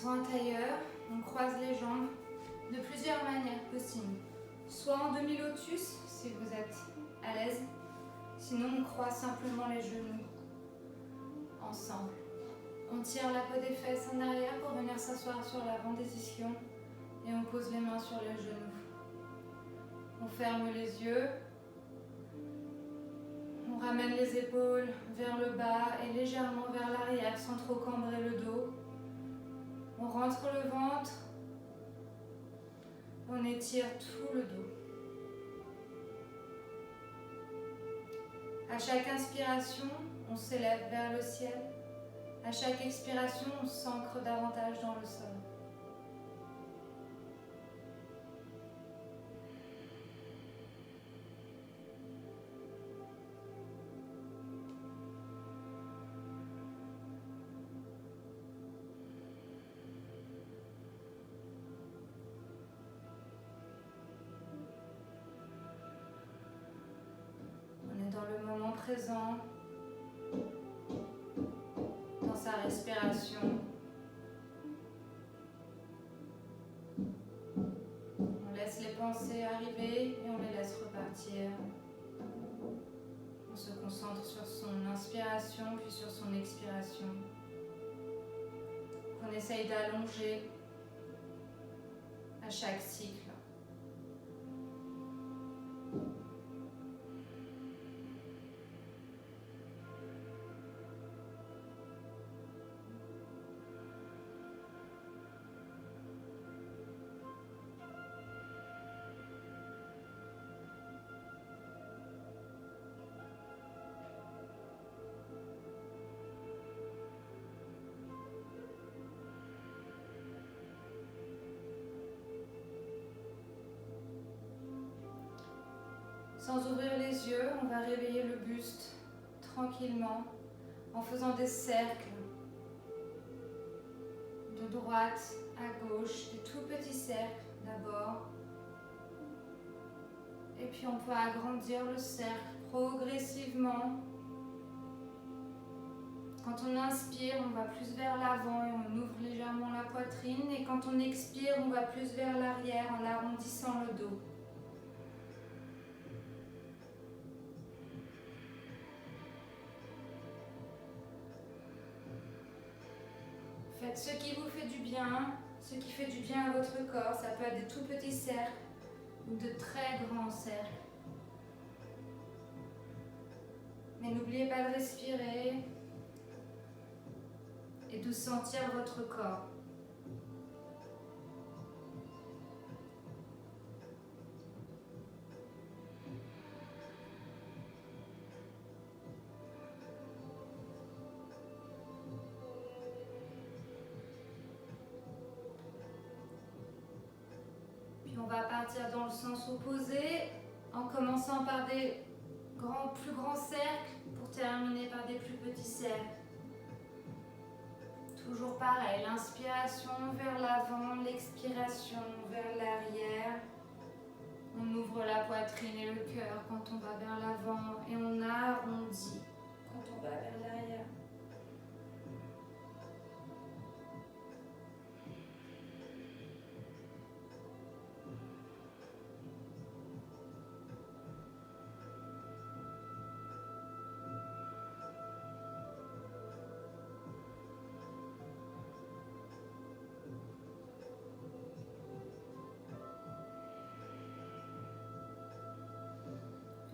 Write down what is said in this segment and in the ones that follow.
soit en tailleur, on croise les jambes de plusieurs manières possibles. Soit en demi-lotus, si vous êtes à l'aise. Sinon, on croise simplement les genoux ensemble. On tire la peau des fesses en arrière pour venir s'asseoir sur l'avant des ischions et on pose les mains sur les genoux. On ferme les yeux. On ramène les épaules vers le bas et légèrement vers l'arrière sans trop cambrer le dos. On rentre le ventre. On étire tout le dos. À chaque inspiration, on s'élève vers le ciel. À chaque expiration, on s'ancre davantage dans le sol. On est dans le moment présent, dans sa respiration. On laisse les pensées arriver et on les laisse repartir. On se concentre sur son inspiration puis sur son expiration. On essaye d'allonger à chaque cycle. Sans ouvrir les yeux, on va réveiller le buste tranquillement en faisant des cercles de droite à gauche, des tout petits cercles d'abord. Et puis on peut agrandir le cercle progressivement. Quand on inspire, on va plus vers l'avant et on ouvre légèrement la poitrine. Et quand on expire, on va plus vers l'arrière en arrondissant le dos. Faites ce qui vous fait du bien, ce qui fait du bien à votre corps. Ça peut être des tout petits cercles ou de très grands cercles. Mais n'oubliez pas de respirer et de sentir votre corps. On va partir dans le sens opposé en commençant par des plus grands cercles pour terminer par des plus petits cercles. Toujours pareil, l'inspiration vers l'avant, l'expiration vers l'arrière. On ouvre la poitrine et le cœur quand on va vers l'avant et on arrondit quand on va vers l'arrière.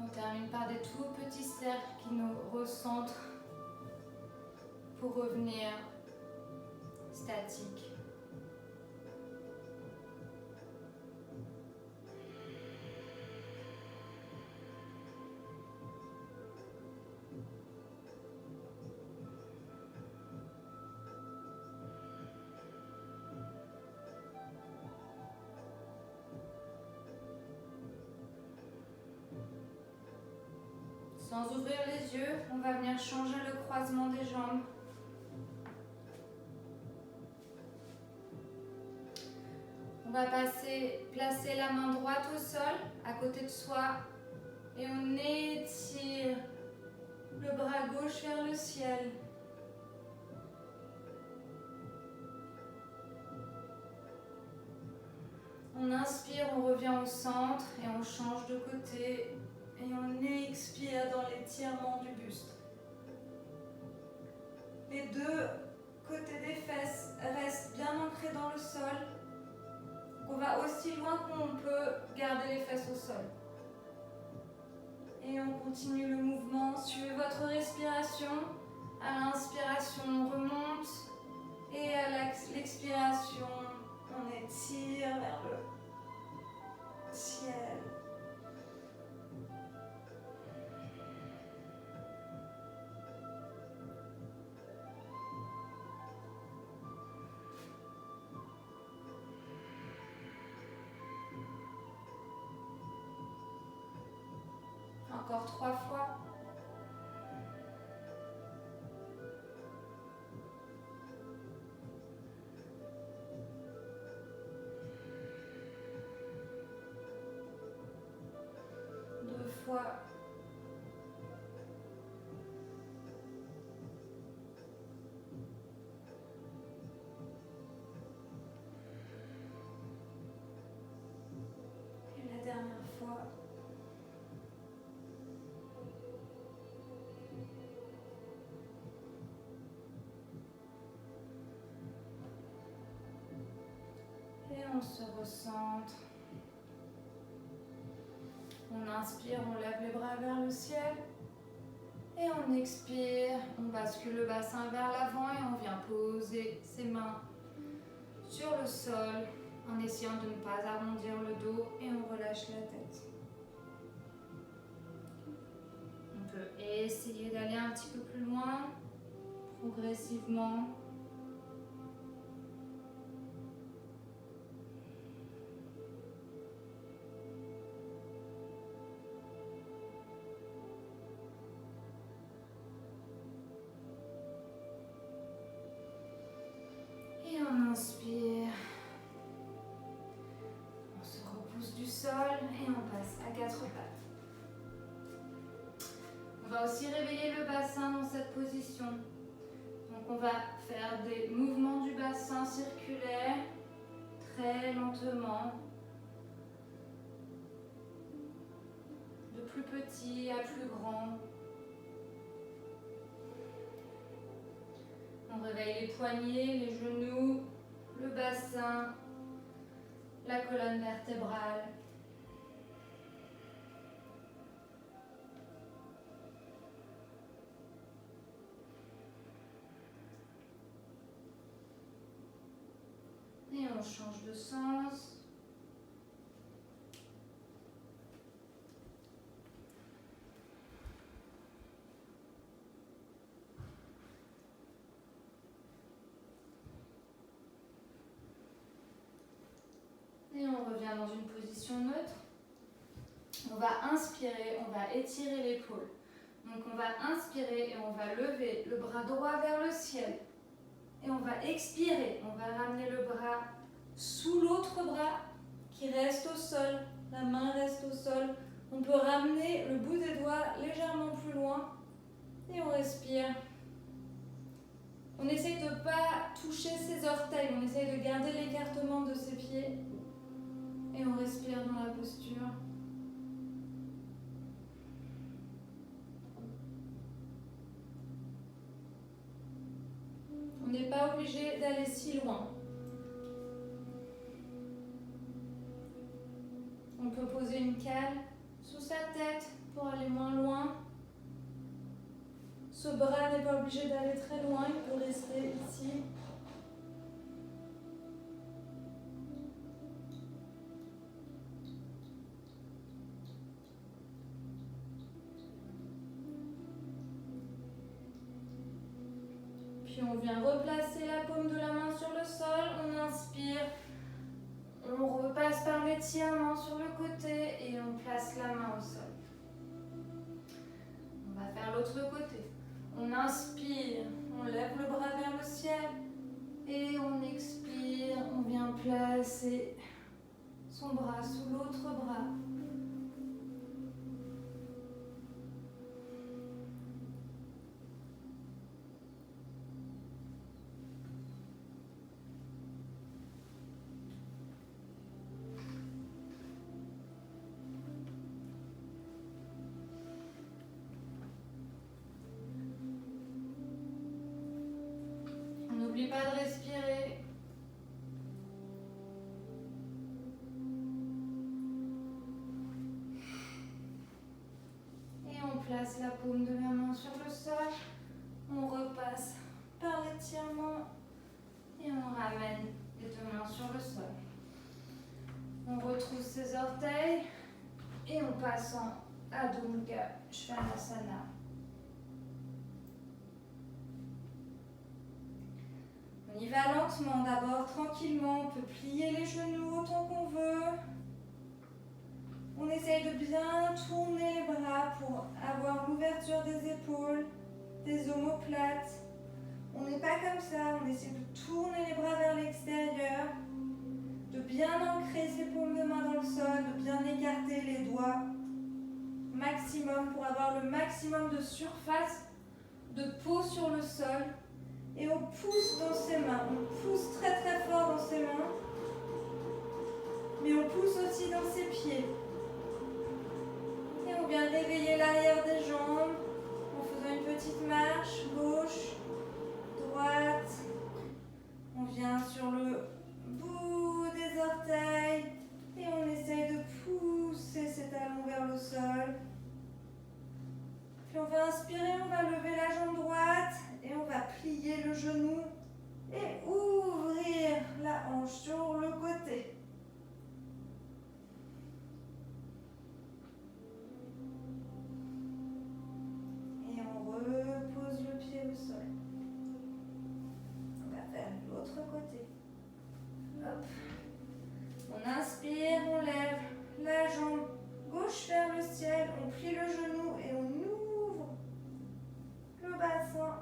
On termine par des tout petits cercles qui nous recentrent pour revenir statique. Sans ouvrir les yeux, on va venir changer le croisement des jambes. On va placer la main droite au sol, à côté de soi, et on étire le bras gauche vers le ciel. On inspire, on revient au centre et on change de côté. Et on expire dans l'étirement du buste. Les deux côtés des fesses restent bien ancrés dans le sol. On va aussi loin qu'on peut garder les fesses au sol. Et on continue le mouvement. Suivez votre respiration. À l'inspiration, on remonte. Et à l'expiration, on étire vers le ciel. Encore 3 fois. Deux fois. Et la dernière fois. Et on se recentre. On inspire, on lève les bras vers le ciel. Et on expire, on bascule le bassin vers l'avant et on vient poser ses mains sur le sol en essayant de ne pas arrondir le dos et on relâche la tête. On peut essayer d'aller un petit peu plus loin, progressivement. On inspire, on se repousse du sol et on passe à 4 pattes. On va aussi réveiller le bassin dans cette position. Donc on va faire des mouvements du bassin circulaires très lentement, de plus petit à plus grand. On réveille les poignets, les genoux, le bassin, la colonne vertébrale. Et on change de sens. Et on revient dans une position neutre. On va inspirer, on va étirer l'épaule. Donc on va inspirer et on va lever le bras droit vers le ciel. Et on va expirer, on va ramener le bras sous l'autre bras qui reste au sol. La main reste au sol. On peut ramener le bout des doigts légèrement plus loin. Et on respire. On essaye de ne pas toucher ses orteils, on essaye de garder l'écartement de ses pieds. Et on respire dans la posture. On n'est pas obligé d'aller si loin. On peut poser une cale sous sa tête pour aller moins loin. Ce bras n'est pas obligé d'aller très loin, il peut rester ici. Puis on vient replacer la paume de la main sur le sol, on inspire, on repasse par l'étirement sur le côté et on place la main au sol. On va faire l'autre côté. On inspire, on lève le bras vers le ciel et on expire, on vient placer son bras sous l'autre bras. pas de respirer. Et on place la paume de la main sur le sol. On repasse par l'étirement et on ramène les deux mains sur le sol. On retrousse ses orteils et on passe en Adho Mukha Svanasana. On y va lentement d'abord, tranquillement. On peut plier les genoux autant qu'on veut. On essaye de bien tourner les bras pour avoir l'ouverture des épaules, des omoplates. On n'est pas comme ça, on essaie de tourner les bras vers l'extérieur, de bien ancrer ses paumes de main dans le sol, de bien écarter les doigts maximum pour avoir le maximum de surface de peau sur le sol. Et on pousse dans ses mains, on pousse très très fort dans ses mains, mais on pousse aussi dans ses pieds. Et on vient réveiller l'arrière des jambes en faisant une petite marche, gauche, droite. On vient sur le bout des orteils et on essaye de pousser ses talons vers le sol. Puis on va inspirer, on va lever la jambe droite et on va plier le genou et ouvrir la hanche sur le côté. Et on repose le pied au sol. On va faire l'autre côté. Hop. On inspire, on lève la jambe gauche vers le ciel, on plie le genou et on ouvre le bassin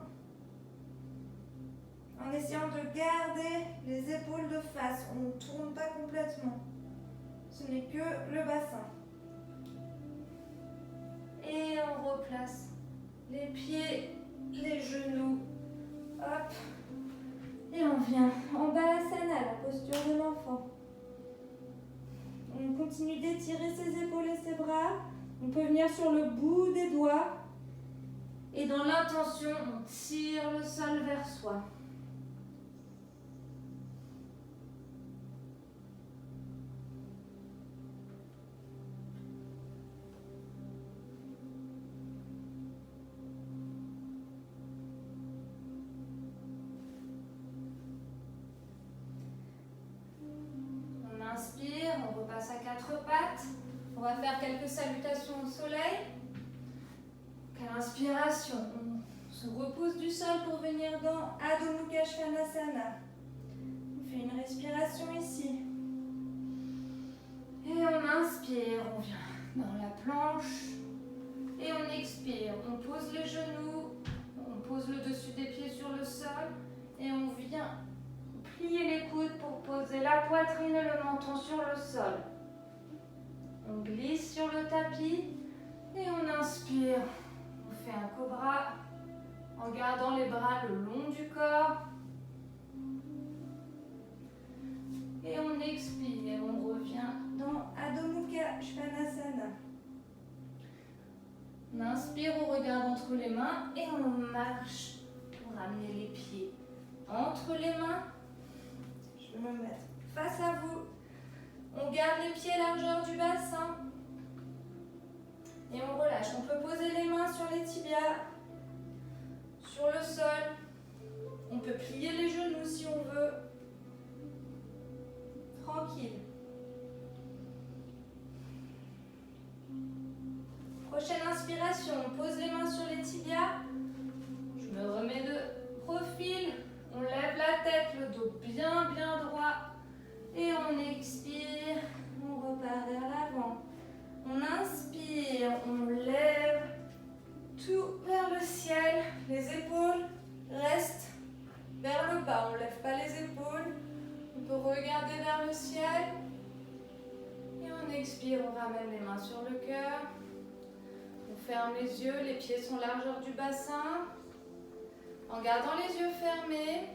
en essayant de garder les épaules de face. On ne tourne pas complètement. Ce n'est que le bassin. Et on replace les pieds, les genoux. Hop. Et on vient en Balasana, la posture de l'enfant. On continue d'étirer ses épaules et ses bras. On peut venir sur le bout des doigts. Et dans l'intention, on tire le sol vers soi. Inspire, on repasse à quatre pattes. On va faire quelques salutations au soleil. À l'inspiration, on se repousse du sol pour venir dans Adho Mukha Svanasana. On fait une respiration ici. Et on inspire, on vient dans la planche. Et on expire, on pose les genoux, on pose le dessus des pieds sur le sol. Et on vient plier les coudes pour poser la poitrine et le menton sur le sol. On glisse sur le tapis et on inspire. On fait un cobra en gardant les bras le long du corps. Et on expire, on revient dans Adho Mukha Svanasana. On inspire, on regarde entre les mains et on marche pour ramener les pieds entre les mains. Je vais me mettre face à vous. On garde les pieds largeur du bassin. Et on relâche. On peut poser les mains sur les tibias, sur le sol. On peut plier les genoux si on veut. Tranquille. Prochaine inspiration, on pose les mains sur les tibias. Je me remets de profil. On lève la tête, le dos bien droit. Et on expire, on repart vers l'avant. On inspire, on lève tout vers le ciel. Les épaules restent vers le bas. On ne lève pas les épaules. On peut regarder vers le ciel. Et on expire, on ramène les mains sur le cœur. On ferme les yeux, les pieds sont largeur du bassin. En gardant les yeux fermés,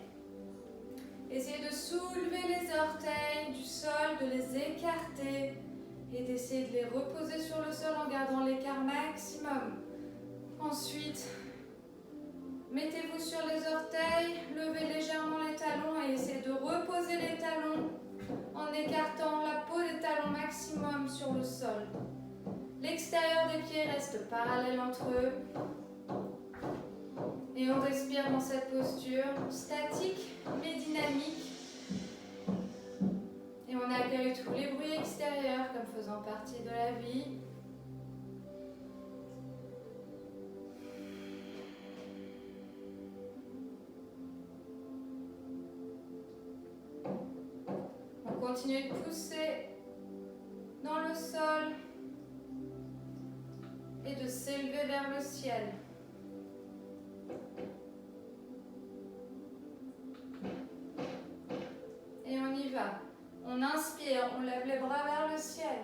essayez de soulever les orteils du sol, de les écarter et d'essayer de les reposer sur le sol en gardant l'écart maximum. Ensuite, Mettez-vous sur les orteils, levez légèrement les talons et essayez de reposer les talons en écartant la peau des talons maximum sur le sol. L'extérieur des pieds reste parallèle entre eux. Et on respire dans cette posture statique mais dynamique. Et on accueille tous les bruits extérieurs comme faisant partie de la vie. On continue de pousser dans le sol et de s'élever vers le ciel. Et on y va. On inspire, on lève les bras vers le ciel.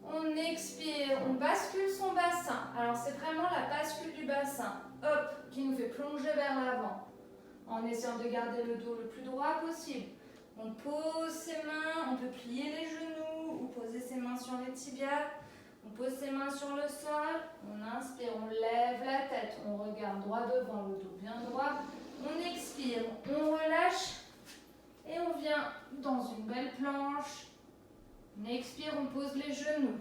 On expire, on bascule son bassin. Alors c'est vraiment la bascule du bassin, hop, qui nous fait plonger vers l'avant. En essayant de garder le dos le plus droit possible. On pose ses mains, on peut plier les genoux ou poser ses mains sur les tibias. On pose ses mains sur le sol, on inspire, on lève la tête, on regarde droit devant, le dos bien droit. On expire, on relâche et on vient dans une belle planche. On expire, on pose les genoux.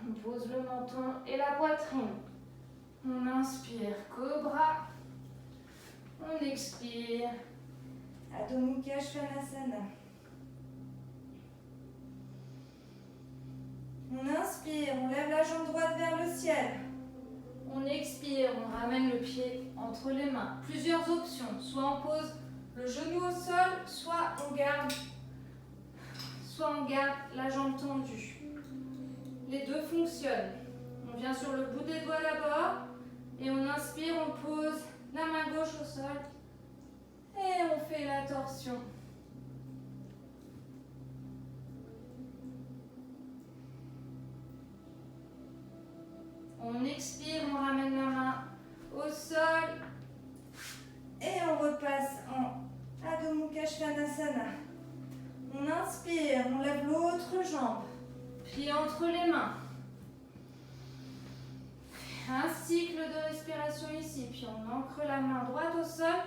On pose le menton et la poitrine. On inspire, cobra. On expire, Adho Mukha Svanasana. On inspire, on lève la jambe droite vers le ciel. On expire, on ramène le pied entre les mains. Plusieurs options, soit on pose le genou au sol, soit on garde la jambe tendue. Les deux fonctionnent. On vient sur le bout des doigts d'abord et on inspire, on pose la main gauche au sol et on fait la torsion. On expire, on ramène la main au sol et on repasse en Adho Mukha Svanasana. On inspire, on lève l'autre jambe, pied entre les mains. Un cycle de respiration ici, puis on ancre la main droite au sol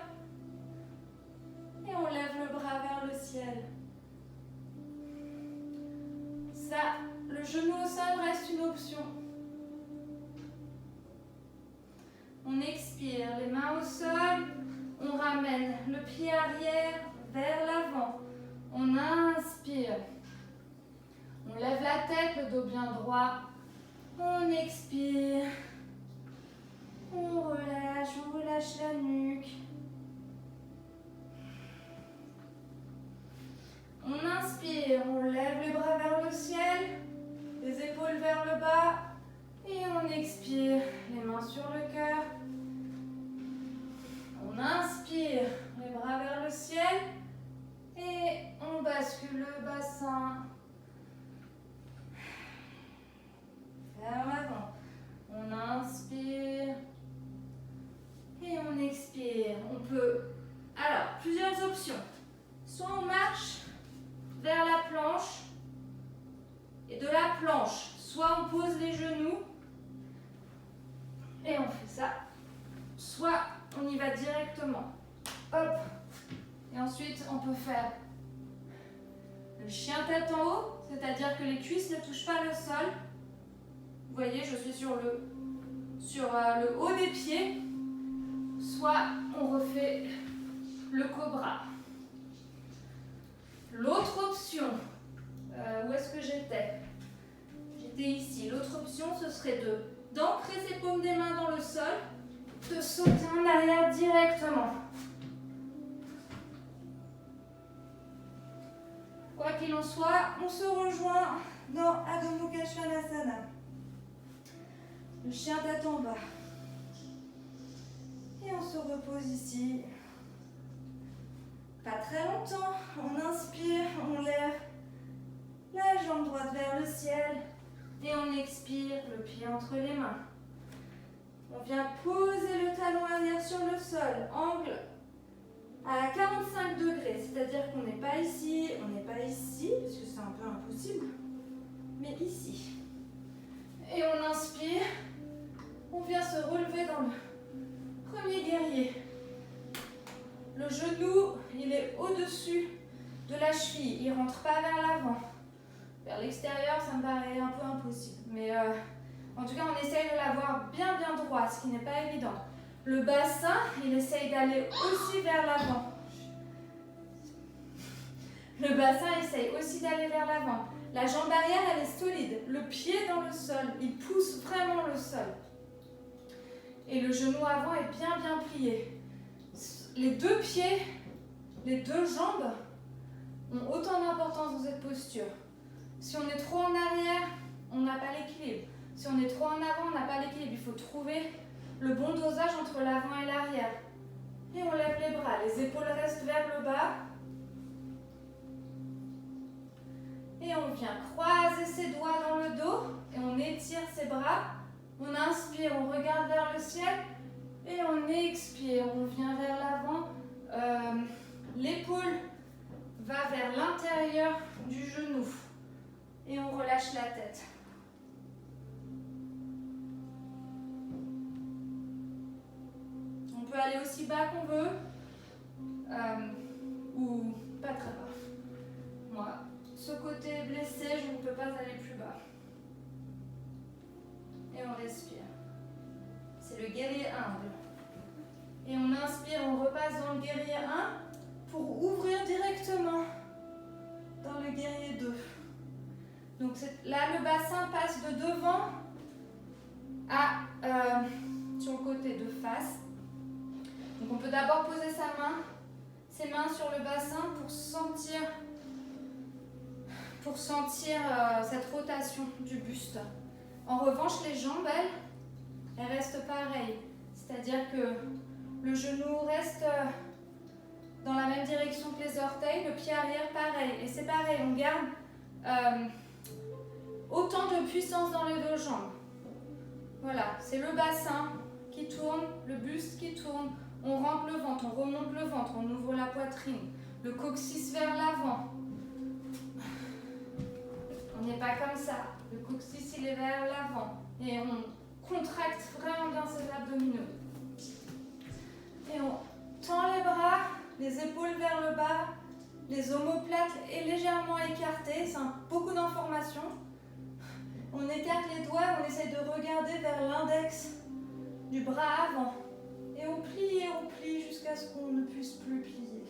et on lève le bras vers le ciel. Ça, le genou au sol reste une option. On expire, les mains au sol, on ramène le pied arrière vers l'avant. On inspire, on lève la tête, le dos bien droit. On expire, on relâche la nuque. On inspire, on lève les bras vers le ciel, les épaules vers le bas. Et on expire, les mains sur le cœur. On inspire, les bras vers le ciel. Et on bascule le bassin vers l'avant. On inspire et on expire. On peut, alors, plusieurs options. Soit on marche vers la planche et de la planche, soit on pose les genoux et on fait ça, soit on y va directement. Hop. Et ensuite, on peut faire le chien tête en haut, c'est-à-dire que les cuisses ne touchent pas le sol. Vous voyez, je suis sur le haut des pieds. Soit on refait le cobra. L'autre option, où est-ce que j'étais? J'étais ici. L'autre option, ce serait d'ancrer ses paumes des mains dans le sol, de sauter en arrière directement. Quoi qu'il en soit, on se rejoint dans Adho Mukha Svanasana. Le chien tête en bas. Et on se repose ici. Pas très longtemps. On inspire, on lève la jambe droite vers le ciel. Et on expire, le pied entre les mains. On vient poser le talon arrière sur le sol. Angle à 45 degrés, c'est-à-dire qu'on n'est pas ici, on n'est pas ici, parce que c'est un peu impossible, mais ici. Et on inspire, on vient se relever dans Premier guerrier. Le genou, il est au-dessus de la cheville. Il ne rentre pas vers l'avant. Vers l'extérieur, ça me paraît un peu impossible. Mais en tout cas, on essaye de l'avoir bien droit, ce qui n'est pas évident. Le bassin, il essaye d'aller aussi vers l'avant. Le bassin essaye aussi d'aller vers l'avant. La jambe arrière, elle est solide. Le pied dans le sol, il pousse vraiment le sol. Et le genou avant est bien plié. Les deux pieds, les deux jambes ont autant d'importance dans cette posture. Si on est trop en arrière, on n'a pas l'équilibre. Si on est trop en avant, on n'a pas l'équilibre. Il faut trouver le bon dosage entre l'avant et l'arrière. Et on lève les bras. Les épaules restent vers le bas. Et on vient croiser ses doigts dans le dos. Et on étire ses bras. On inspire, on regarde vers le ciel. Et on expire, on vient vers l'avant. L'épaule va vers l'intérieur du genou. Et on relâche la tête. On peut aller aussi bas qu'on veut. Ou pas très bas. Moi, ce côté est blessé, je ne peux pas aller plus bas. Et on respire. C'est le guerrier humble. Et on inspire, on repasse dans le guerrier 1 pour ouvrir directement dans le guerrier 2. Donc là, le bassin passe de devant à sur le côté de face. Donc on peut d'abord poser ses mains sur le bassin pour sentir cette rotation du buste. En revanche, les jambes, elles restent pareilles. C'est-à-dire que le genou reste dans la même direction que les orteils, le pied arrière pareil. Et c'est pareil, on garde autant de puissance dans les deux jambes. Voilà, c'est le bassin qui tourne, le buste qui tourne. On rentre le ventre, on remonte le ventre, on ouvre la poitrine. Le coccyx vers l'avant. On n'est pas comme ça. Le coccyx, il est vers l'avant. Et on contracte vraiment bien ses abdominaux. Et on tend les bras, les épaules vers le bas, les omoplates est légèrement écartées. C'est beaucoup d'informations. On écarte les doigts, on essaie de regarder vers l'index du bras avant. Et on plie jusqu'à ce qu'on ne puisse plus plier.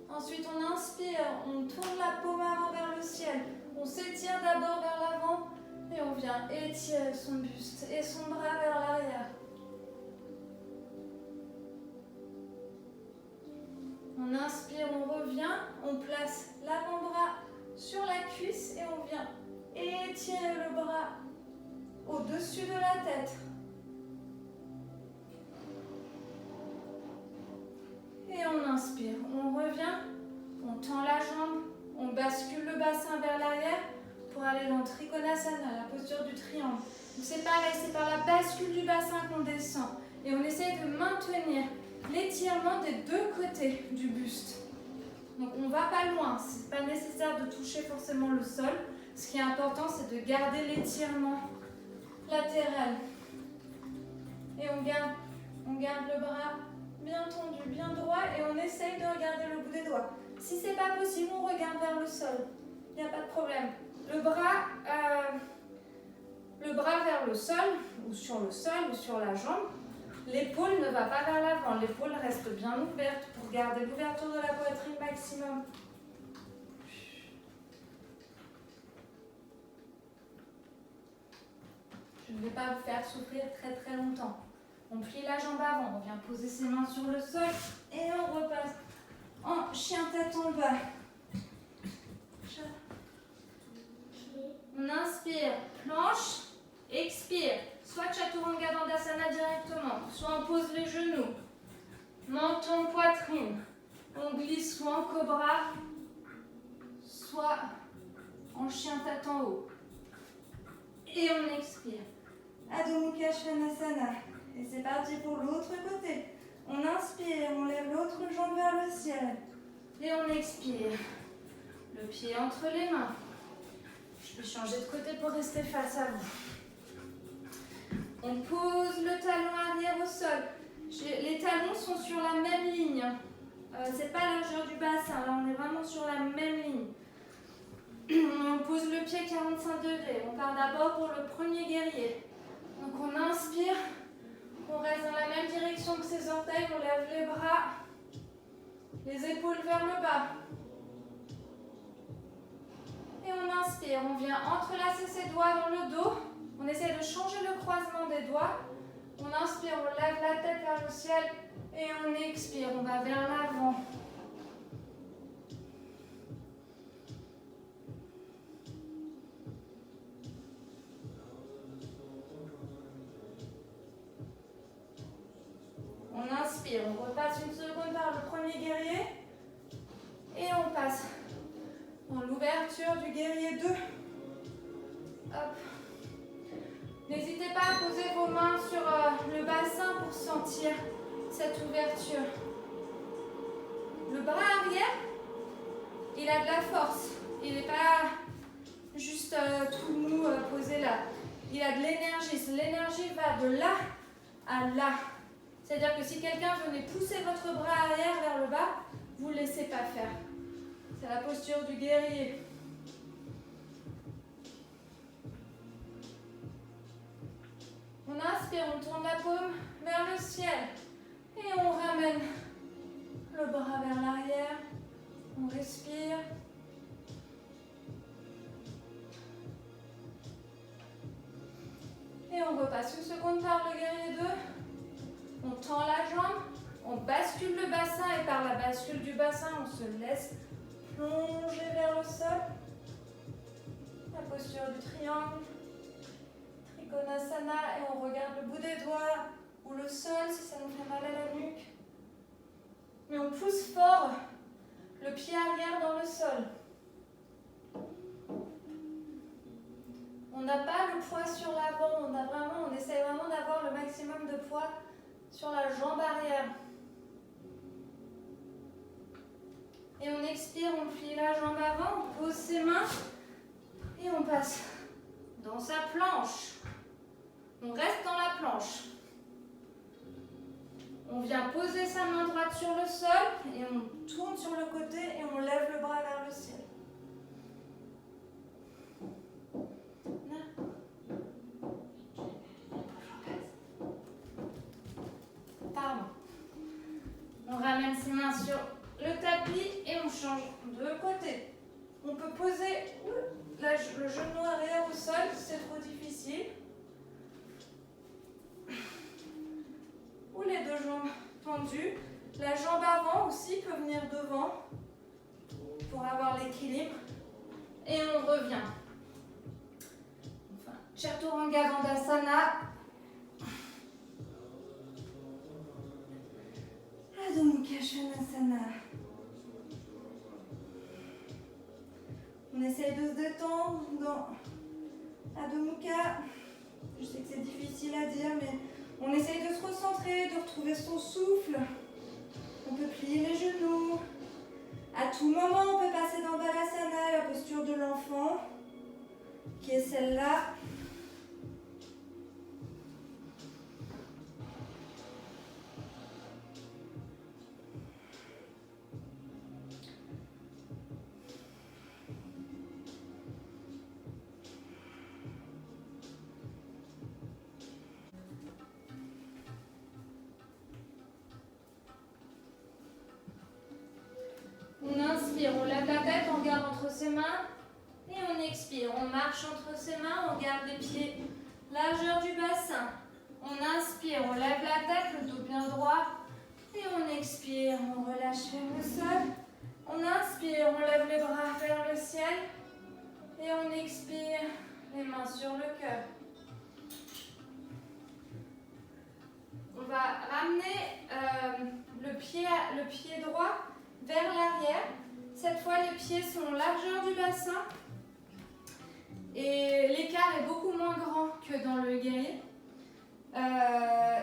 Ensuite, on inspire, on tourne la paume avant vers le ciel. On s'étire d'abord vers l'avant et on vient étirer son buste et son bras vers l'arrière. On inspire, on revient, on place l'avant-bras sur la cuisse et on vient étirer le bras au-dessus de la tête. Et on inspire, on revient, on tend la jambe, on bascule le bassin vers l'arrière pour aller dans Trikonasana, la posture du triangle. C'est pareil, c'est par la bascule du bassin qu'on descend. Et on essaye de maintenir l'étirement des deux côtés du buste. Donc on ne va pas loin, ce n'est pas nécessaire de toucher forcément le sol. Ce qui est important, c'est de garder l'étirement latéral. Et on garde le bras bien tendu, bien droit et on essaye de regarder le bout des doigts. Si ce n'est pas possible, on regarde vers le sol. Il n'y a pas de problème. Le bras vers le sol, ou sur le sol, ou sur la jambe. L'épaule ne va pas vers l'avant. L'épaule reste bien ouverte pour garder l'ouverture de la poitrine maximum. Je ne vais pas vous faire souffrir très très longtemps. On plie la jambe avant, on vient poser ses mains sur le sol et on repasse en chien tête en bas. On inspire, planche, expire. Soit Chaturanga Dandasana directement, soit on pose les genoux, menton, poitrine. On glisse soit en cobra, soit en chien tête en haut. Et on expire. Adho Mukha Svanasana. Et c'est parti pour l'autre côté. On inspire, on lève l'autre jambe vers le ciel. Et on expire. Le pied entre les mains. Je vais changer de côté pour rester face à vous. On pose le talon arrière au sol. Les talons sont sur la même ligne. C'est pas la largeur du bassin, là on est vraiment sur la même ligne. On pose le pied 45 degrés. On part d'abord pour le premier guerrier. Donc on inspire, on reste dans la même direction que ses orteils, on lève les bras, les épaules vers le bas. Et on inspire, on vient entrelacer ses doigts dans le dos. On essaie de changer le croisement des doigts. On inspire, on lève la tête vers le ciel et on expire, on va vers l'avant. On inspire, on repasse une seconde par le premier guerrier et on passe dans l'ouverture du guerrier 2. Hop. N'hésitez pas à poser vos mains sur le bassin pour sentir cette ouverture. Le bras arrière, il a de la force. Il n'est pas juste tout mou posé là. Il a de l'énergie. L'énergie va de là à là. C'est-à-dire que si quelqu'un venait pousser votre bras arrière vers le bas, vous ne le laissez pas faire. C'est la posture du guerrier. On inspire, on tourne la paume vers le ciel et on ramène le bras vers l'arrière. On respire. Et on repasse une seconde par le guerrier 2. On tend la jambe, on bascule le bassin et par la bascule du bassin, on se laisse plonger vers le sol. La posture du triangle. Trikonasana, et on regarde le bout des doigts ou le sol si ça nous fait mal à la nuque. Mais on pousse fort le pied arrière dans le sol. On n'a pas le poids sur l'avant, on essaie vraiment d'avoir le maximum de poids sur la jambe arrière. Et on expire, on plie la jambe avant, on pose ses mains et on passe dans sa planche. On reste dans la planche. On vient poser sa main droite sur le sol et on tourne sur le côté et on lève le bras vers le ciel. Pardon. On ramène ses mains sur le tapis et on change de côté. On peut poser le genou arrière au sol si c'est trop difficile. Ou les deux jambes tendues. La jambe avant aussi peut venir devant pour avoir l'équilibre. Et on revient. Enfin, Chaturanga Dandasana. Adho Mukha Svanasana. On essaie de se détendre dans Adho Mukha. Je sais que c'est difficile à dire, mais on essaye de se recentrer, de retrouver son souffle. On peut plier les genoux. À tout moment, on peut passer dans Balasana, la posture de l'enfant, qui est celle-là. On inspire, on lève la tête, on garde entre ses mains et on expire. On marche entre ses mains, on garde les pieds largeur du bassin. On inspire, on lève la tête, le dos bien droit et on expire. On relâche vers le sol. On inspire, on lève les bras vers le ciel et on expire, les mains sur le cœur. On va ramener le pied droit vers l'arrière. Cette fois, les pieds sont largeur du bassin et l'écart est beaucoup moins grand que dans le guerrier.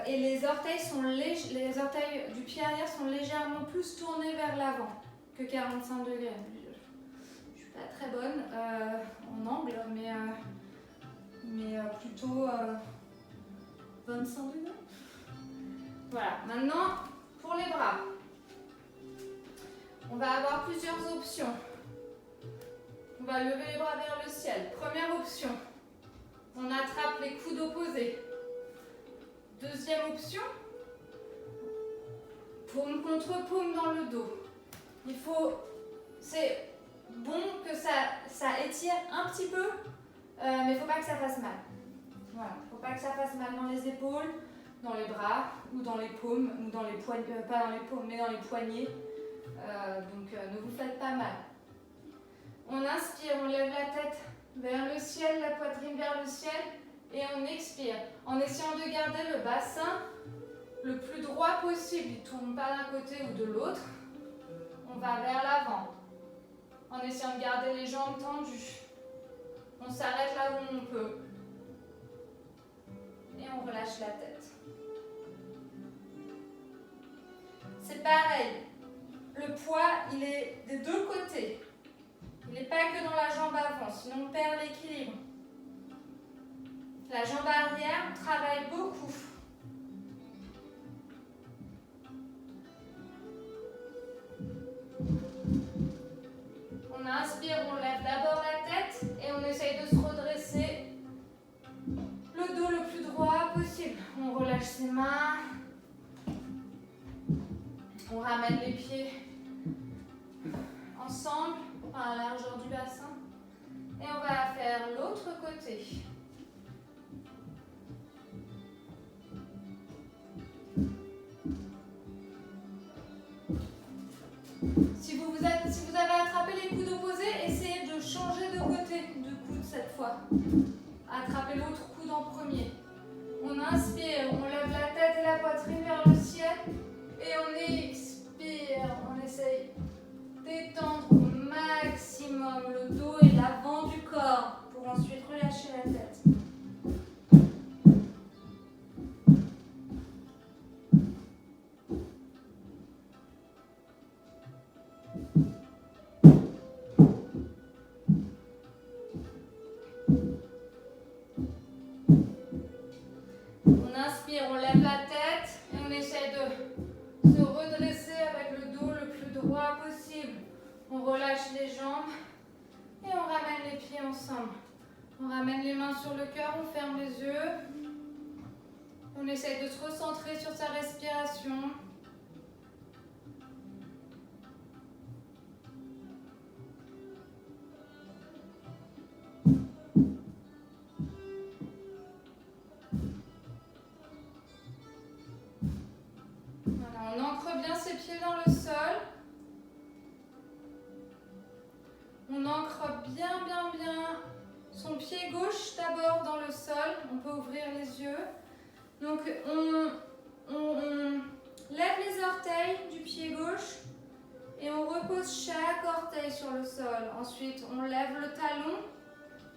Et les orteils du pied arrière sont légèrement plus tournés vers l'avant que 45 degrés. Je ne suis pas très bonne en angle, mais plutôt 25 degrés. Voilà, maintenant pour les bras. On va avoir plusieurs options. On va lever les bras vers le ciel. Première option, on attrape les coudes opposés. Deuxième option, paume contre paume dans le dos. C'est bon que ça étire un petit peu, mais il ne faut pas que ça fasse mal. Voilà, il ne faut pas que ça fasse mal dans les épaules, dans les bras, ou dans les paumes, ou dans les poignets, pas dans les paumes, mais dans les poignets. Ne vous faites pas mal. On inspire, on lève la tête vers le ciel, la poitrine vers le ciel, et on expire, en essayant de garder le bassin le plus droit possible. Il ne tourne pas d'un côté ou de l'autre. On va vers l'avant, en essayant de garder les jambes tendues. On s'arrête là où on peut. Et on relâche la tête. C'est pareil. Le poids, il est des deux côtés. Il n'est pas que dans la jambe avant, sinon on perd l'équilibre. La jambe arrière travaille beaucoup. On inspire, on lève d'abord la tête et on essaye de se redresser le dos le plus droit possible. On relâche ses mains. On ramène les pieds ensemble à la largeur du bassin. Et on va faire l'autre côté. Si vous avez attrapé les coudes opposés, essayez de changer de côté de coude cette fois. Attrapez l'autre coude en premier. On inspire, on lève la tête et la poitrine vers le ciel. Et on expire, on essaye d'étendre au maximum le dos et l'avant du corps pour ensuite relâcher la tête. On inspire, on lève la tête et on essaie de se redresser avec le dos le plus droit possible. On relâche les jambes et on ramène les pieds ensemble. On ramène les mains sur le cœur, on ferme les yeux. On essaie de se recentrer sur sa respiration. Voilà, on ancre bien ses pieds dans le sol. On ancre bien son pied gauche d'abord dans le sol. On peut ouvrir les yeux. Donc on lève les orteils du pied gauche et on repose chaque orteil sur le sol. Ensuite, on lève le talon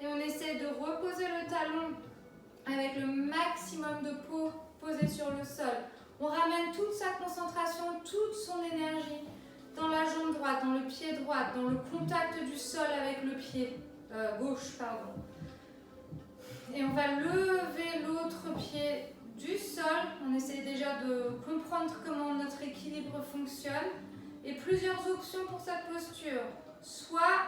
et on essaie de reposer le talon avec le maximum de peau posée sur le sol. On ramène toute sa concentration, toute son énergie dans la jambe droite, dans le pied droit, dans le contact du sol avec le pied gauche, pardon. Et on va lever l'autre pied du sol. On essaie déjà de comprendre comment notre équilibre fonctionne. Et plusieurs options pour cette posture. Soit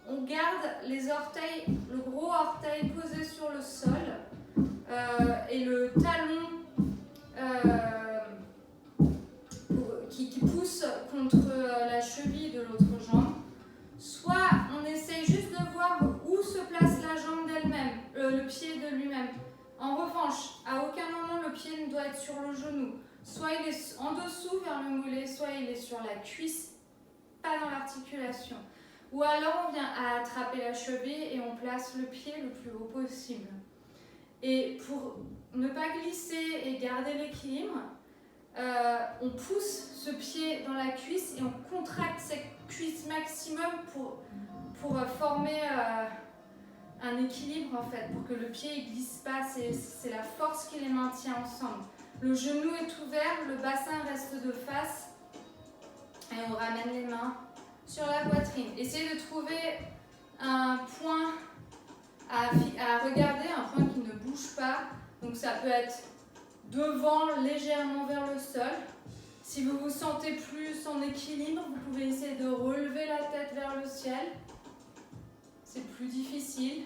on garde les orteils, le gros orteil posé sur le sol et le talon qui pousse contre la cheville de l'autre jambe. Soit on essaye juste de voir où se place la jambe d'elle-même, le pied de lui-même. En revanche, à aucun moment le pied ne doit être sur le genou. Soit il est en dessous vers le mollet, soit il est sur la cuisse, pas dans l'articulation. Ou alors on vient à attraper la cheville et on place le pied le plus haut possible. Et pour ne pas glisser et garder l'équilibre, on pousse ce pied dans la cuisse et on contracte cette cuisse maximum pour former un équilibre en fait, pour que le pied ne glisse pas. C'est la force qui les maintient ensemble. Le genou est ouvert, le bassin reste de face et on ramène les mains sur la poitrine. Essayez de trouver un point à regarder, un point qui ne bouge pas. Donc ça peut être devant légèrement vers le sol. Si vous vous sentez plus en équilibre, vous pouvez essayer de relever la tête vers le ciel. C'est plus difficile.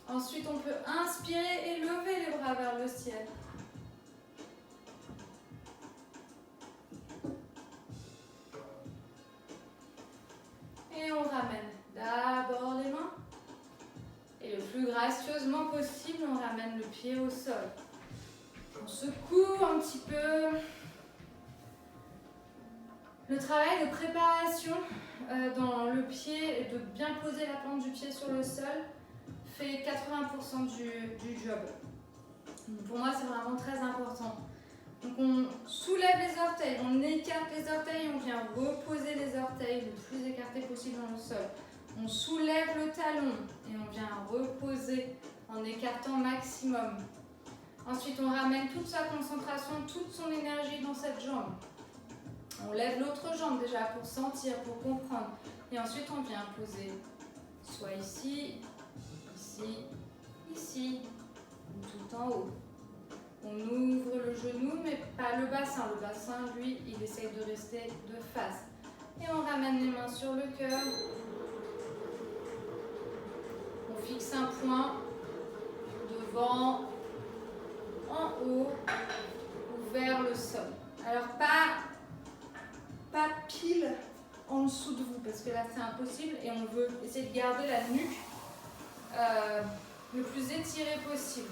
Ensuite, on peut inspirer et lever les bras vers le ciel. Et on ramène d'abord les mains. Et le plus gracieusement possible, on ramène le pied au sol. On secoue un petit peu. Le travail de préparation dans le pied et de bien poser la plante du pied sur le sol fait 80% du job. Donc pour moi, c'est vraiment très important. Donc on soulève les orteils, on écarte les orteils, on vient reposer les orteils le plus écartés possible dans le sol. On soulève le talon et on vient reposer en écartant maximum. Ensuite, on ramène toute sa concentration, toute son énergie dans cette jambe. On lève l'autre jambe déjà pour sentir, pour comprendre. Et ensuite, on vient poser soit ici, ici, ici, ou tout en haut. On ouvre le genou, mais pas le bassin. Le bassin, lui, il essaye de rester de face. Et on ramène les mains sur le cœur. On fixe un point devant, en haut, ou vers le sol. Alors, pas pile en dessous de vous, parce que là, c'est impossible. Et on veut essayer de garder la nuque le plus étirée possible.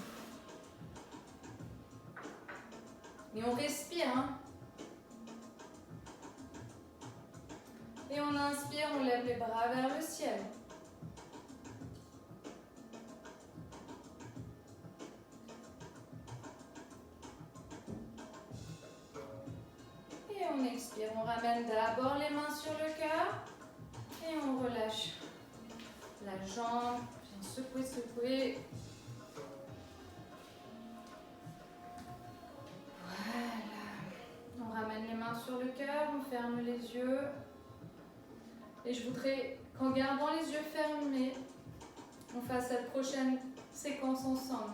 Et on respire, hein. Et on inspire, on lève les bras vers le ciel. Et on expire, on ramène d'abord les mains sur le cœur. Et on relâche la jambe, on vient secouer, secouer. On ramène les mains sur le cœur, on ferme les yeux. Et je voudrais qu'en gardant les yeux fermés, on fasse cette prochaine séquence ensemble.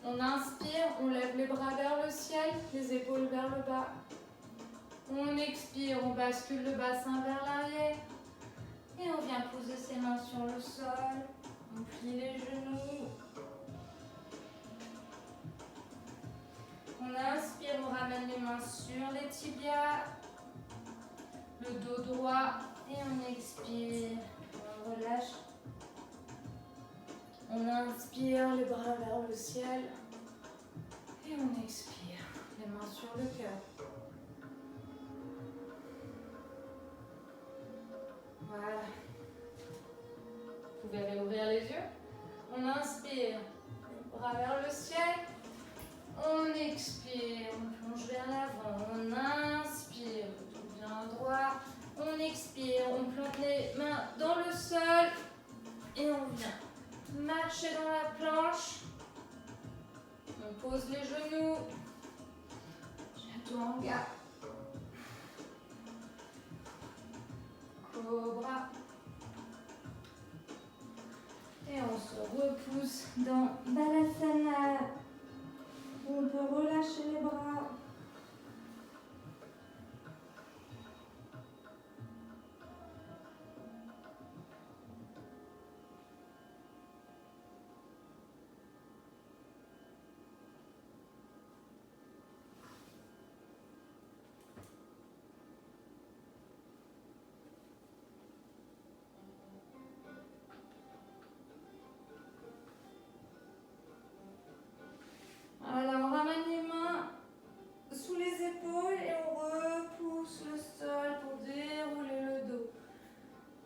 On inspire, on lève les bras vers le ciel, les épaules vers le bas. On expire, on bascule le bassin vers l'arrière. Et on vient poser ses mains sur le sol. On plie les genoux. On inspire, on ramène les mains sur les tibias, le dos droit et on expire, on relâche. On inspire, les bras vers le ciel et on expire, les mains sur le cœur. Voilà. Vous pouvez réouvrir les yeux. On inspire, bras vers le ciel. On expire, on plonge vers l'avant, on inspire, tout bien droit, on expire, on plante les mains dans le sol et on vient marcher dans la planche, on pose les genoux, chaturanga, cobra et on se repousse dans Balasana. On peut relâcher les bras. Voilà, on ramène les mains sous les épaules et on repousse le sol pour dérouler le dos.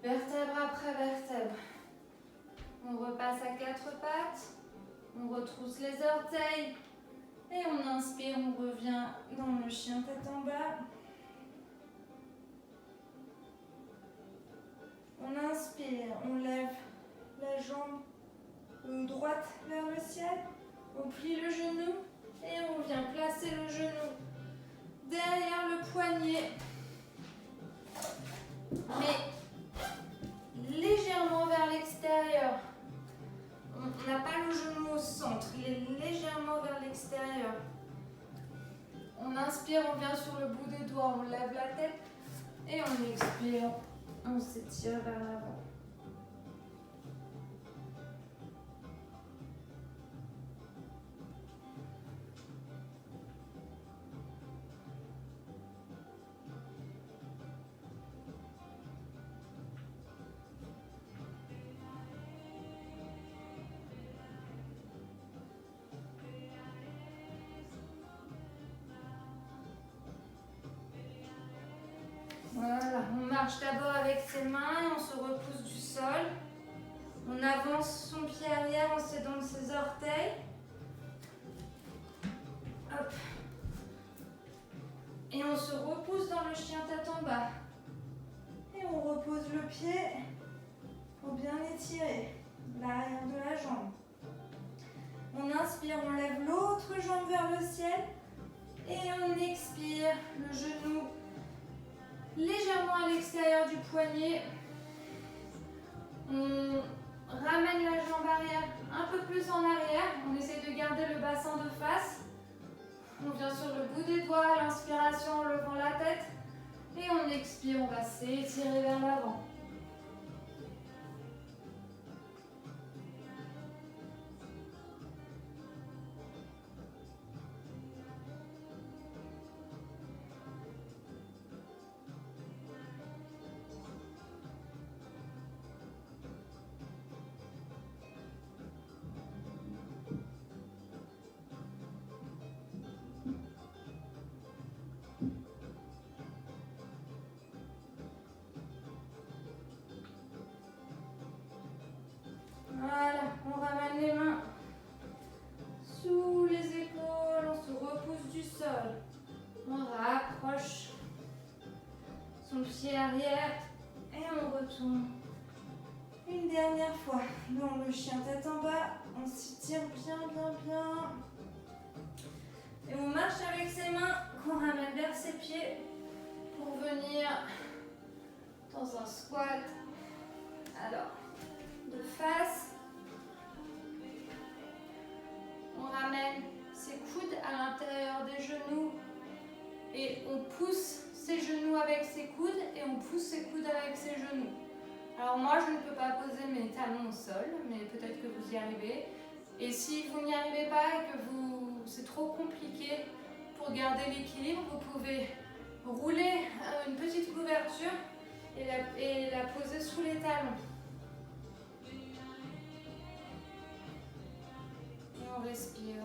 Vertèbre après vertèbre. On repasse à quatre pattes. On retrousse les orteils. Et on inspire, on revient dans le chien tête en bas. On inspire, on lève la jambe droite vers le ciel. On plie le genou et on vient placer le genou derrière le poignet, mais légèrement vers l'extérieur. On n'a pas le genou au centre, il est légèrement vers l'extérieur. On inspire, on vient sur le bout des doigts, on lève la tête et on expire, on s'étire vers l'avant. Voilà, on marche d'abord avec ses mains et on se repousse du sol. On avance son pied arrière en s'aidant de ses orteils. Hop. Et on se repousse dans le chien tête en bas. Et on repose le pied pour bien étirer l'arrière de la jambe. On inspire, on lève l'autre jambe vers le ciel. Et on expire, le genou légèrement à l'extérieur du poignet. On ramène la jambe arrière un peu plus en arrière. On essaie de garder le bassin de face. On vient sur le bout des doigts à l'inspiration en levant la tête. Et on expire, on va s'étirer vers l'avant. Voilà, on ramène les mains sous les épaules, on se repousse du sol. On rapproche son pied arrière et on retourne. Une dernière fois dans le chien tête en bas, on s'étire bien, bien, bien. Et on marche avec ses mains qu'on ramène vers ses pieds pour venir dans un squat. Alors, de face. On ramène ses coudes à l'intérieur des genoux et on pousse ses genoux avec ses coudes et on pousse ses coudes avec ses genoux. Alors moi je ne peux pas poser mes talons au sol, mais peut-être que vous y arrivez. Et si vous n'y arrivez pas et que c'est trop compliqué pour garder l'équilibre, vous pouvez rouler une petite couverture et la poser sous les talons. Et on respire.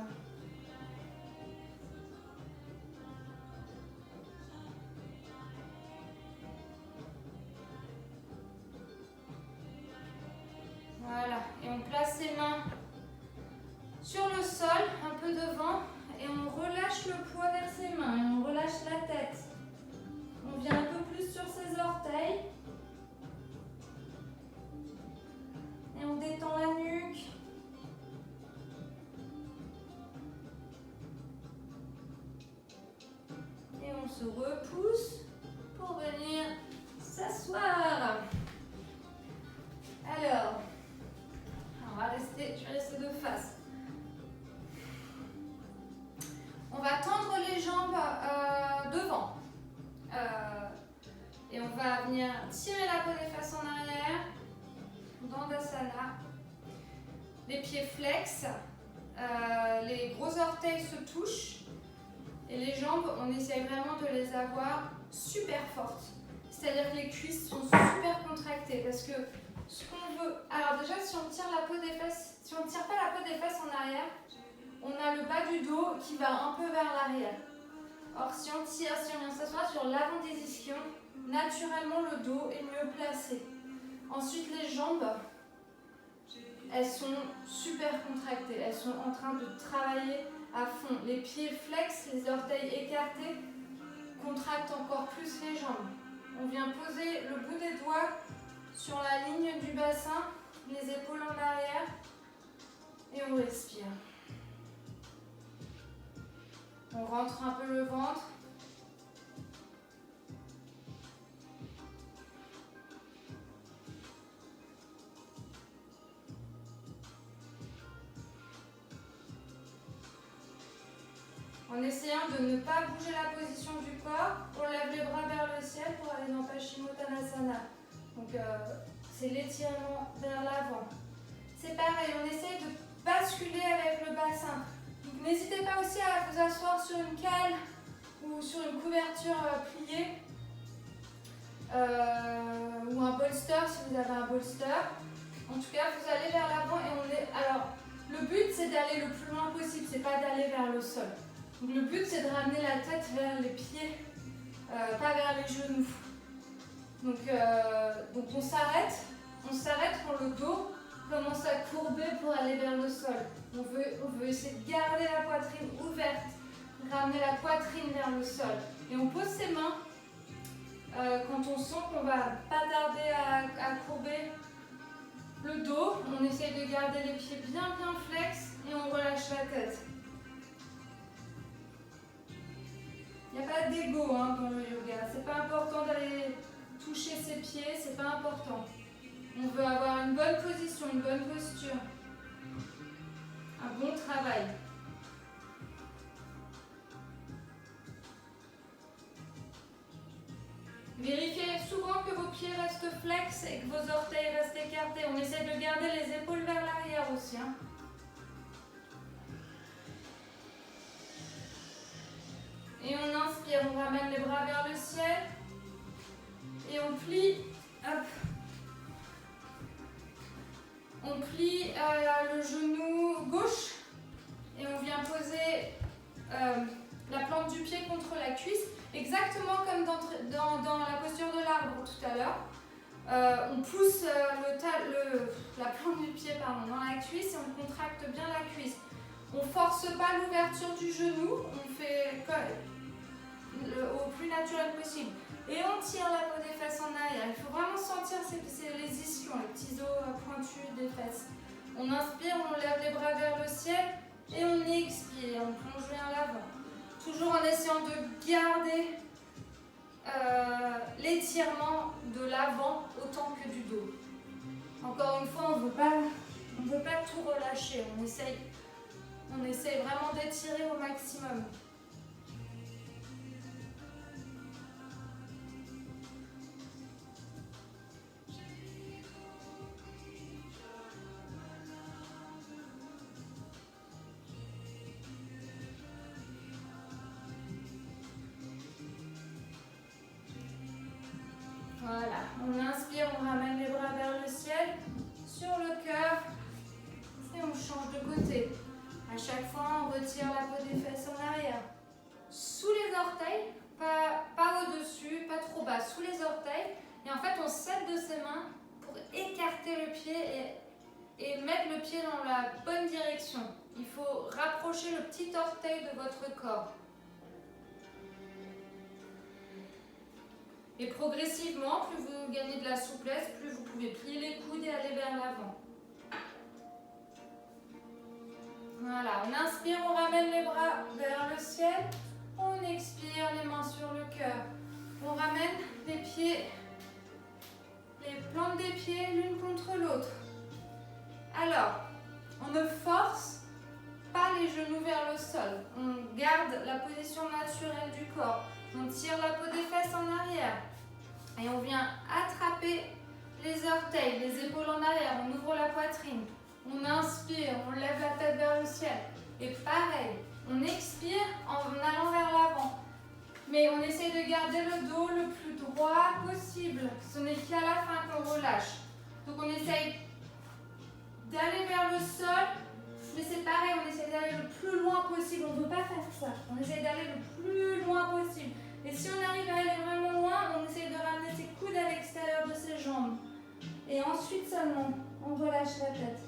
Voilà, et on place ses mains sur le sol, un peu devant, et on relâche le poids vers ses mains, et on relâche la tête. On vient un peu plus sur ses orteils. Et on détend la nuque. Et on se repousse pour venir s'asseoir. Alors, je vais rester de face. On va tendre les jambes devant. Et on va venir tirer la peau des fesses en arrière. Dandasana. Les pieds flex. Les gros orteils se touchent. Et les jambes, on essaye vraiment de les avoir super fortes. C'est-à-dire que les cuisses sont super contractées. Parce que ce qu'on veut... Alors déjà, si on tire la peau des fesses, si on ne tire pas la peau des fesses en arrière, on a le bas du dos qui va un peu vers l'arrière. Or, si on tire, si on vient s'asseoir sur l'avant des ischions, naturellement le dos est mieux placé. Ensuite, les jambes, elles sont super contractées. Elles sont en train de travailler à fond. Les pieds flex, les orteils écartés, contractent encore plus les jambes. On vient poser le bout des doigts sur la ligne du bassin, les épaules en arrière, et on respire. On rentre un peu le ventre. En essayant de ne pas bouger la position du corps, on lève les bras vers le ciel pour aller dans Paschimottanasana. Donc c'est l'étirement vers l'avant. C'est pareil, on essaye de basculer avec le bassin. Donc n'hésitez pas aussi à vous asseoir sur une cale ou sur une couverture pliée ou un bolster si vous avez un bolster. En tout cas, vous allez vers l'avant et on est. Alors, le but c'est d'aller le plus loin possible, c'est pas d'aller vers le sol. Donc le but c'est de ramener la tête vers les pieds, pas vers les genoux. Donc on s'arrête quand le dos commence à courber pour aller vers le sol. On veut essayer de garder la poitrine ouverte, ramener la poitrine vers le sol. Et on pose ses mains quand on sent qu'on va pas tarder à courber le dos. On essaye de garder les pieds bien flex et on relâche la tête. Il n'y a pas d'ego dans le yoga. C'est pas important d'aller toucher ses pieds, c'est pas important. On veut avoir une bonne position, une bonne posture. Un bon travail. Vérifiez souvent que vos pieds restent flex et que vos orteils restent écartés. On essaie de garder les épaules vers l'arrière aussi. Et on inspire, on ramène les bras vers le ciel. Et on plie, hop. On plie le genou gauche. Et on vient poser la plante du pied contre la cuisse. Exactement comme dans la posture de l'arbre tout à l'heure. On pousse la plante du pied dans la cuisse et on contracte bien la cuisse. On ne force pas l'ouverture du genou, on fait au plus naturel possible. Et on tire la peau des fesses en arrière. Il faut vraiment sentir les ischions, les petits os pointus des fesses. On inspire, on lève les bras vers le ciel et on expire, on plonge vers l'avant. Toujours en essayant de garder l'étirement de l'avant autant que du dos. Encore une fois, on ne veut pas tout relâcher. On essaye vraiment d'étirer au maximum. Voilà, on inspire, on ramène les bras vers le ciel, sur le cœur, et on change de côté. À chaque fois, on retire la peau des fesses en arrière. Sous les orteils, pas au-dessus, pas trop bas, sous les orteils. Et en fait, on s'aide de ses mains pour écarter le pied et mettre le pied dans la bonne direction. Il faut rapprocher le petit orteil de votre corps. Et progressivement, plus vous gagnez de la souplesse, plus vous pouvez plier les coudes et aller vers l'avant. Voilà, on inspire, on ramène les bras vers le ciel. On expire, les mains sur le cœur. On ramène les pieds, les plantes des pieds l'une contre l'autre. Alors, on ne force pas les genoux vers le sol. On garde la position naturelle du corps. On tire la peau des fesses en arrière. Et on vient attraper les orteils, les épaules en arrière. On ouvre la poitrine. On inspire, on lève la tête vers le ciel. Et pareil, on expire en allant vers l'avant. Mais on essaie de garder le dos le plus droit possible. Ce n'est qu'à la fin qu'on relâche. Donc on essaye d'aller vers le sol. Mais c'est pareil, on essaie d'aller le plus loin possible. On ne veut pas faire ça. On essaie d'aller le plus loin possible. Et si on arrive à aller vraiment loin, on essaie de ramener ses coudes à l'extérieur de ses jambes. Et ensuite seulement, on relâche la tête.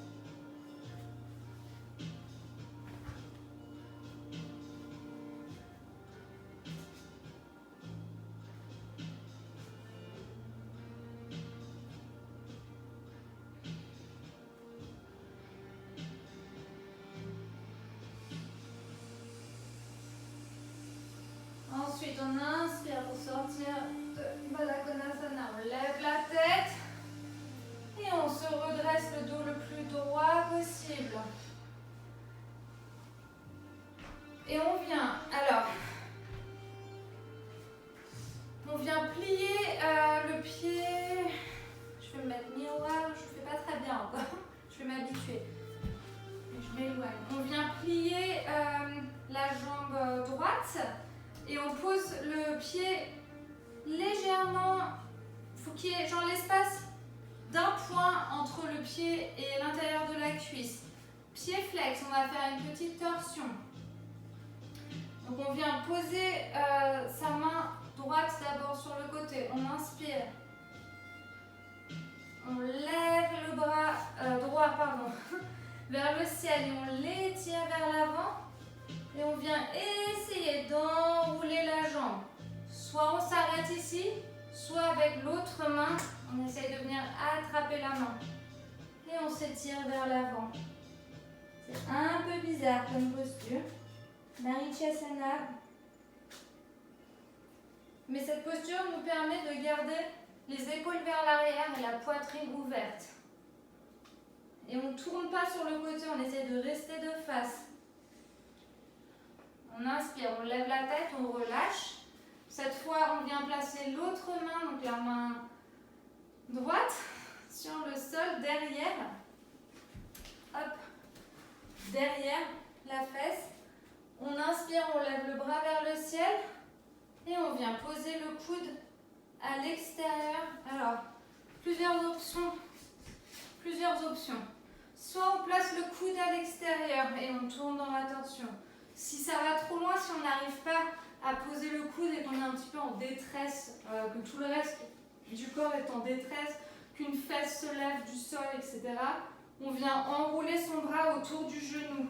Ensuite, on inspire pour sortir de Baddha Konasana. On lève la tête et on se redresse le dos le plus droit possible. Et on vient m'habituer. Je m'éloigne. On vient plier la jambe droite et on pose le pied légèrement. Il faut qu'il y ait genre l'espace d'un point entre le pied et l'intérieur de la cuisse. Pied flex, on va faire une petite torsion. Donc on vient poser sa main droite d'abord sur le côté. On inspire. On lève le bras droit vers le ciel et on l'étire vers l'avant. Et on vient essayer d'enrouler la jambe. Soit on s'arrête ici, soit avec l'autre main, on essaye de venir attraper la main. Et on s'étire vers l'avant. C'est un peu bizarre comme posture. Marichasana. Mais cette posture nous permet de garder les épaules vers l'arrière et la poitrine ouverte. Et on ne tourne pas sur le côté, on essaie de rester de face. On inspire, on lève la tête, on relâche. Cette fois, on vient placer l'autre main, donc la main droite, sur le sol, derrière. Hop, derrière la fesse. On inspire, on lève le bras vers le ciel. Et on vient poser le coude à l'extérieur. Alors, plusieurs options. Soit on place le coude à l'extérieur et on tourne dans la torsion. Si ça va trop loin, si on n'arrive pas à poser le coude et qu'on est un petit peu en détresse, que tout le reste du corps est en détresse, qu'une fesse se lève du sol, etc., on vient enrouler son bras autour du genou.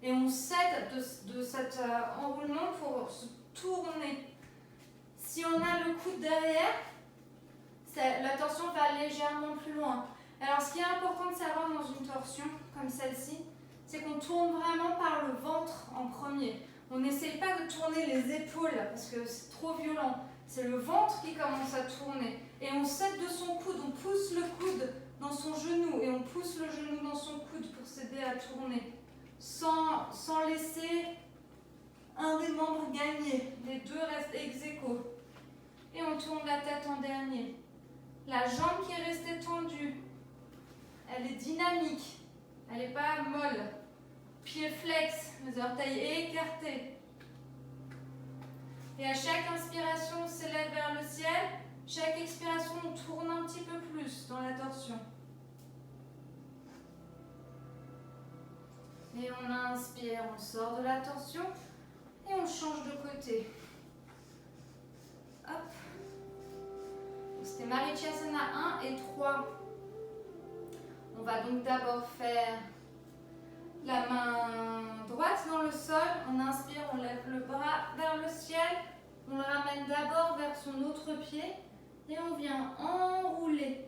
Et on s'aide de cet enroulement pour se tourner. Si on a le coude derrière, la torsion va légèrement plus loin. Alors ce qui est important de savoir dans une torsion comme celle-ci, c'est qu'on tourne vraiment par le ventre en premier. On n'essaye pas de tourner les épaules parce que c'est trop violent. C'est le ventre qui commence à tourner. Et on s'aide de son coude, on pousse le coude dans son genou et on pousse le genou dans son coude pour s'aider à tourner. Sans laisser un des membres gagner. Les deux restent ex aequo. Et on tourne la tête en dernier. La jambe qui est restée tendue, elle est dynamique. Elle n'est pas molle. Pied flex, les orteils écartés. Et à chaque inspiration, on s'élève vers le ciel. Chaque expiration, on tourne un petit peu plus dans la torsion. Et on inspire, on sort de la torsion et on change de côté. Hop. C'était Marichasana 1 et 3. On va donc d'abord faire la main droite dans le sol. On inspire, on lève le bras vers le ciel. On le ramène d'abord vers son autre pied et on vient enrouler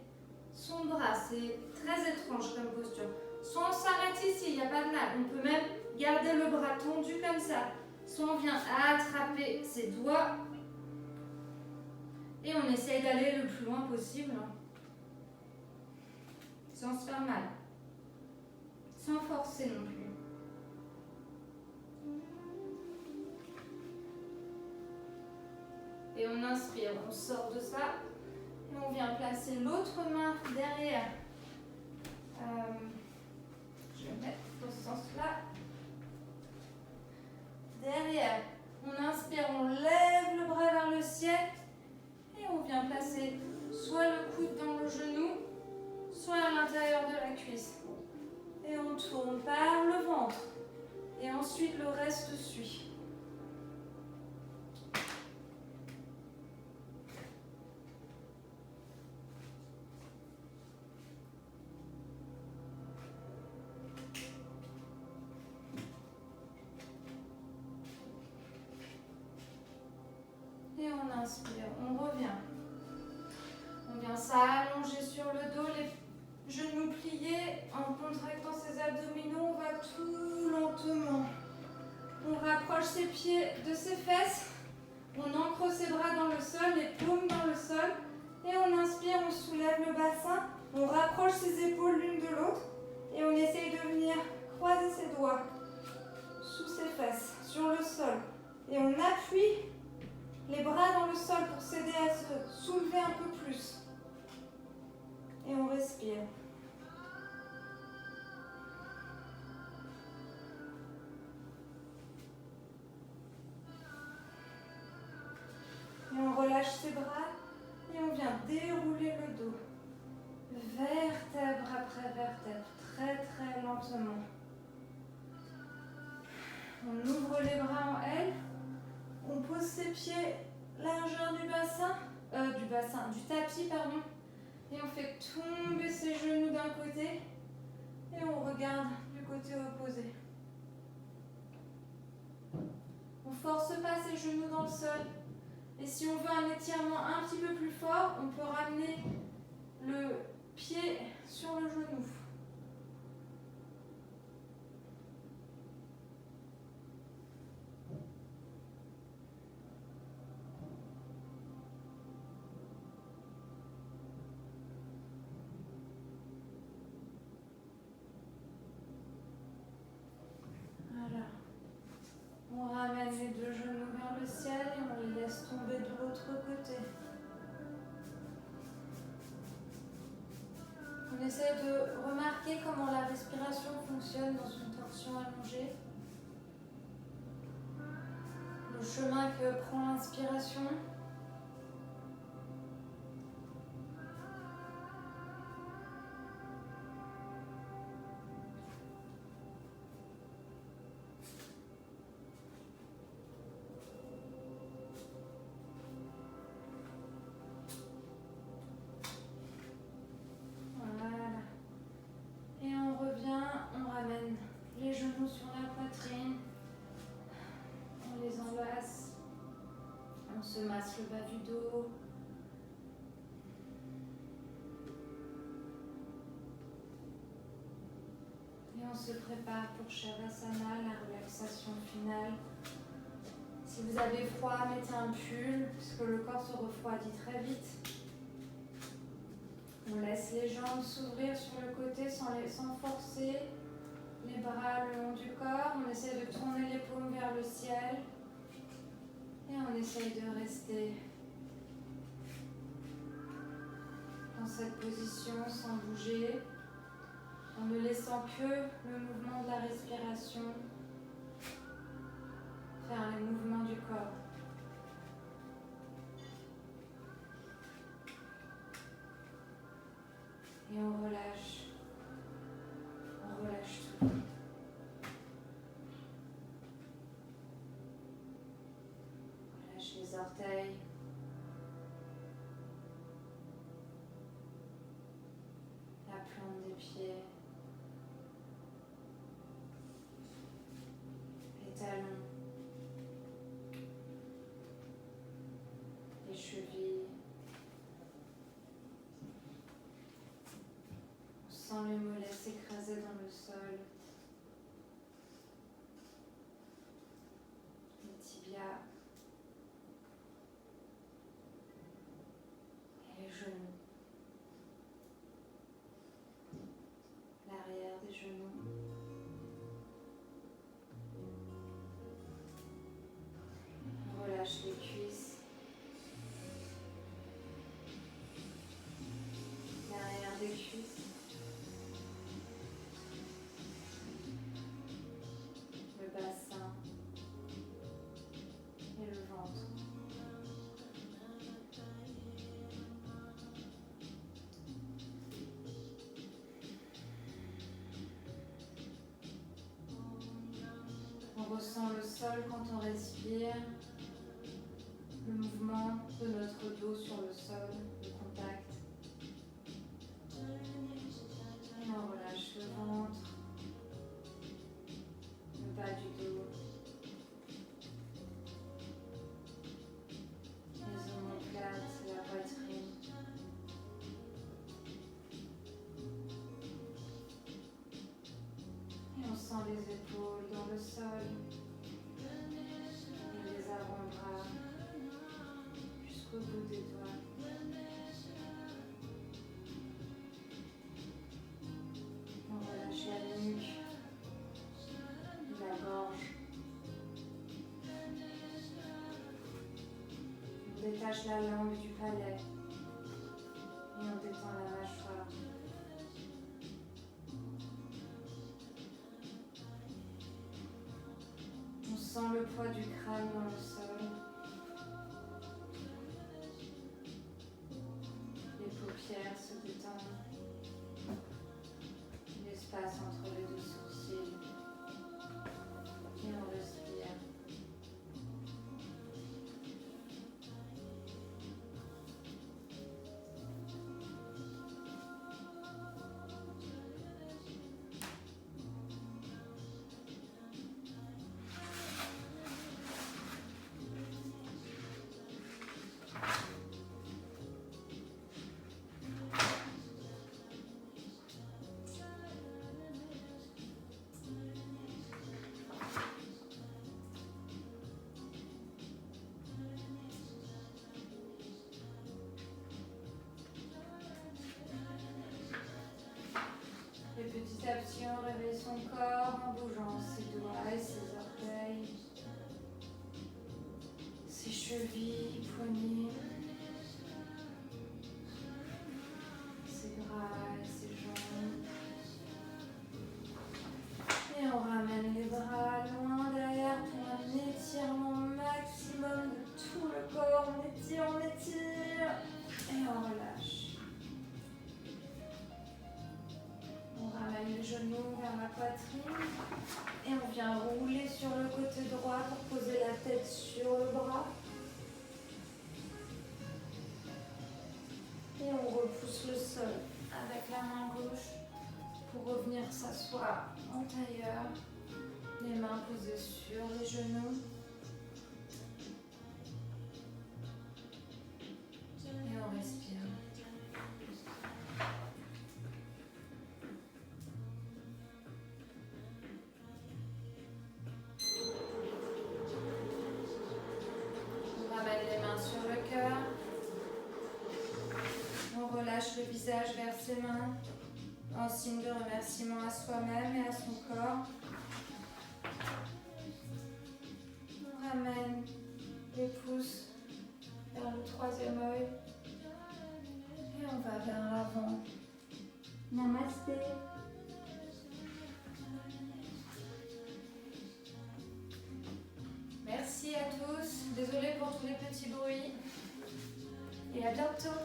son bras. C'est très étrange comme posture. Soit on s'arrête ici, il n'y a pas de mal. On peut même garder le bras tendu comme ça. Soit on vient attraper ses doigts et on essaye d'aller le plus loin possible sans se faire mal. Sans forcer non plus. Et on inspire, on sort de ça et on vient placer l'autre main derrière. Je vais mettre dans ce sens-là. Derrière, on inspire, on lève le bras vers le ciel et on vient placer soit le coude dans le genou, soit à l'intérieur de la cuisse. Et on tourne par le ventre. Et ensuite, le reste suit. Et on inspire, on revient. On vient s'allonger sur le dos, les genoux pliés, en contractant ses abdominaux, on va tout lentement. On rapproche ses pieds de ses fesses, on ancre ses bras dans le sol, les paumes dans le sol, et on inspire, on soulève le bassin, on rapproche ses épaules l'une de l'autre, et on essaye de venir croiser ses doigts sous ses fesses, sur le sol. Et on appuie les bras dans le sol pour s'aider à se soulever un peu plus. Et on respire. relâche ses bras et on vient dérouler le dos. Vertèbre après vertèbre, très très lentement. On ouvre les bras en L. On pose ses pieds largeur du tapis, pardon. Et on fait tomber ses genoux d'un côté et on regarde du côté opposé. On ne force pas ses genoux dans le sol. Et si on veut un étirement un petit peu plus fort, on peut ramener le pied sur le genou. Voilà. On ramène les deux genoux vers le ciel et on les laisse tomber de l'autre côté. On essaie de remarquer comment la respiration fonctionne dans une torsion allongée. Le chemin que prend l'inspiration. Les genoux sur la poitrine, on les enlace, on se masse le bas du dos. Et on se prépare pour Shavasana, la relaxation finale. Si vous avez froid, mettez un pull, puisque le corps se refroidit très vite. On laisse les jambes s'ouvrir sur le côté sans forcer. Les bras le long du corps, on essaie de tourner les paumes vers le ciel et on essaye de rester dans cette position sans bouger, en ne laissant que le mouvement de la respiration faire les mouvements du corps. Et on relâche tout. Les orteils, la plante des pieds, les talons, les chevilles. On sent les mollets s'écraser dans le sol, les tibias. Les genoux, l'arrière des genoux, on relâche les cuisses, l'arrière des cuisses, le bassin et le ventre. On ressent le sol quand on respire, le mouvement de notre dos sur le sol, le contact. Et on relâche le ventre, le bas du dos, les omoplates et la poitrine. Et on sent les épaules dans le sol. Et les avant-bras jusqu'au bout des doigts. On relâche la nuque, la gorge. On détache la langue du palais et on détend la mâchoire. On sent le poids du crâne dans le sol. l'espace entre les deux sourcils. Et on respire. Et petit à petit, on réveille son corps en bougeant ses doigts et ses orteils, ses chevilles, poignets, ses bras et ses jambes. Et on ramène les bras loin derrière pour un étirement maximum de tout le corps. On étire et on relâche. On ramène les genoux vers la poitrine et on vient rouler sur le côté droit pour poser la tête sur le bras. Et on repousse le sol avec la main gauche pour revenir s'asseoir en tailleur. Les mains posées sur les genoux. Et on respire. On ramène les mains sur le cœur. On relâche le visage vers ses mains en signe de remerciement à soi-même et à son corps. On ramène les pouces vers le troisième œil et on va vers l'avant. Namasté. Merci à tous. Désolée pour tous les petits bruits et à bientôt.